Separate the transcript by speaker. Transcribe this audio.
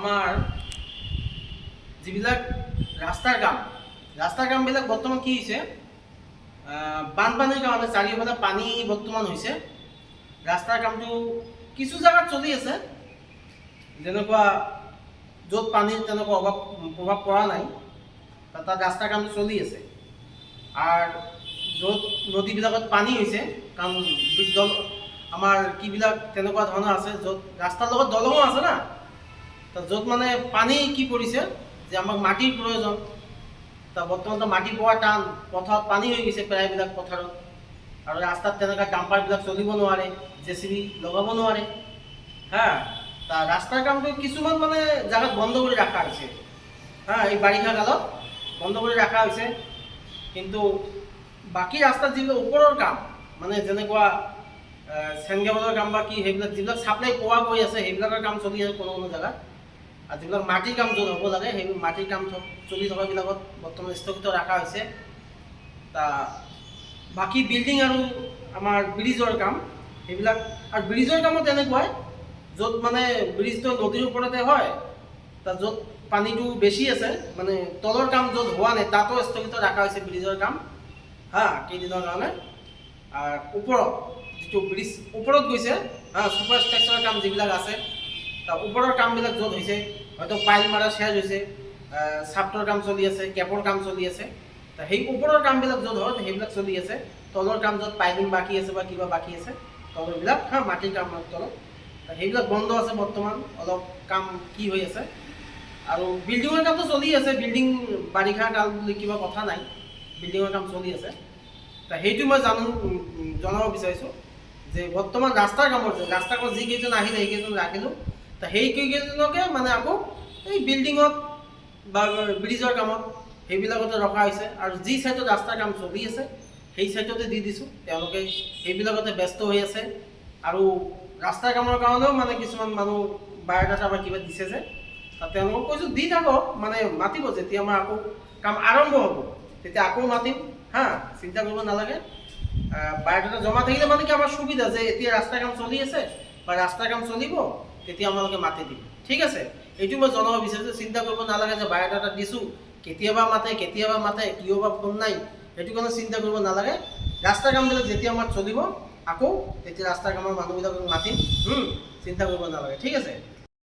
Speaker 1: আমাৰ যিবিলাক ৰাস্তাৰ কামবিলাক বৰ্তমান কি হৈছে, বানপানীৰ কাৰণে চাৰিওফালে পানী বৰ্তমান হৈছে। ৰাস্তাৰ কামটো কিছু জেগাত চলি আছে, যেনেকুৱা য'ত পানীৰ তেনেকুৱা প্ৰভাৱ পৰা নাই তাত ৰাস্তাৰ কামটো চলি আছে। আৰু য'ত নদীবিলাকত পানী হৈছে, কাৰণ আমাৰ কিবিলাক তেনেকুৱা ধৰণৰ আছে য'ত ৰাস্তাৰ লগত দলঙো আছে না, য'ত মানে পানী কি পৰিছে যে আমাক মাটিৰ প্ৰয়োজন, বৰ্তমানতো মাটি পোৱা টান, পথাৰত পানী হৈ গৈছে প্ৰায়বিলাক পথাৰত, আৰু ৰাস্তাত তেনেকুৱা ডাম্পাৰবিলাক চলিব নোৱাৰে, JCB লগাব নোৱাৰে। ৰাস্তাৰ কামটো কিছুমান মানে জেগাত বন্ধ কৰি ৰখা হৈছে। এই বাৰিষা কালত বন্ধ কৰি ৰখা হৈছে, কিন্তু বাকী ৰাস্তাত যিবিলাক ওপৰৰ কাম, মানে যেনেকুৱা চেনগেবলৰ কাম বা কি, সেইবিলাক যিবিলাক ছাপ্লাই পোৱা গৈ আছে সেইবিলাকৰ কাম চলি আছে কোনো কোনো জেগাত। আৰু যিবিলাক মাটিৰ কাম য'ত হ'ব লাগে সেইবোৰ মাটিৰ কাম চলি থকাবিলাকত বৰ্তমান স্থগিত ৰখা হৈছে। বাকী বিল্ডিং আৰু আমাৰ ব্ৰিজৰ কাম সেইবিলাক, আৰু ব্ৰিজৰ কামো তেনেকুৱাই, য'ত মানে ব্ৰিজটো নদীৰ ওপৰতে হয়, য'ত পানীটো বেছি আছে, মানে তলৰ কাম য'ত হোৱা নাই তাতো স্থগিত ৰখা হৈছে ব্ৰিজৰ কাম কেইদিনৰ কাৰণে। আৰু ওপৰত যিটো ব্ৰিজ ওপৰত গৈছে, ছুপাৰ ষ্ট্ৰাকচাৰৰ কাম যিবিলাক আছে, ওপৰৰ কামবিলাক য'ত হৈছে, হয়তো পাইল মাৰা শেষ হৈছে, চাপটোৰ কাম চলি আছে, কেপৰ কাম চলি আছে, সেই ওপৰৰ কামবিলাক য'ত হয় সেইবিলাক চলি আছে। তলৰ কাম য'ত পাইলিং বাকী আছে বা কিবা বাকী আছে, তলৰবিলাক মাটিৰ কাম তলত সেইবিলাক বন্ধ আছে বৰ্তমান, অলপ কাম কি হৈ আছে। আৰু বিল্ডিঙৰ কামটো চলি আছে, বিল্ডিং বাৰিষা কাল বুলি কিবা কথা নাই, বিল্ডিঙৰ কাম চলি আছে। সেইটো মই জনাব বিচাৰিছোঁ যে বৰ্তমান ৰাস্তাৰ কামত যিকেইজন আহিলে সেইকেইজন ৰাখিলোঁ, সেইকেইজনকে মানে আকৌ এই বিল্ডিঙত বা ব্ৰিজৰ কামত সেইবিলাকতে ৰখা হৈছে। আৰু যি ছাইডত ৰাস্তাৰ কাম চলি আছে সেই ছাইডতে দি দিছোঁ, তেওঁলোকে সেইবিলাকতে ব্যস্ত হৈ আছে। আৰু ৰাস্তাৰ কামৰ কাৰণেও মানে কিছুমান মানুহ বায়'ডাটা বা কিবা দিছে যে, তেওঁলোকক কৈছোঁ দি থাকক, মানে মাতিব, যেতিয়া আমাৰ আকৌ কাম আৰম্ভ হ'ব তেতিয়া আকৌ মাতিম, চিন্তা কৰিব নালাগে। বায়'ডাটা জমা থাকিলে মানে কি আমাৰ সুবিধা, যে এতিয়া ৰাস্তাৰ কাম চলি আছে বা ৰাস্তাৰ কাম চলিব, তেতিয়া আমালোকে মাতি দিম। ঠিক আছে, এইটো মই জনাব বিচাৰিছোঁ। চিন্তা কৰিব নালাগে যে বায়'ডাটা দিছোঁ, কেতিয়াবা মাতে কিয় বা ফোন নাই, সেইটো কাৰণে চিন্তা কৰিব নালাগে। ৰাস্তাৰ কামবিলাক যেতিয়া আমাৰ চলিব আকৌ তেতিয়া ৰাস্তাৰ কামৰ মানুহবিলাকক মাতিম, চিন্তা কৰিব নালাগে। ঠিক আছে।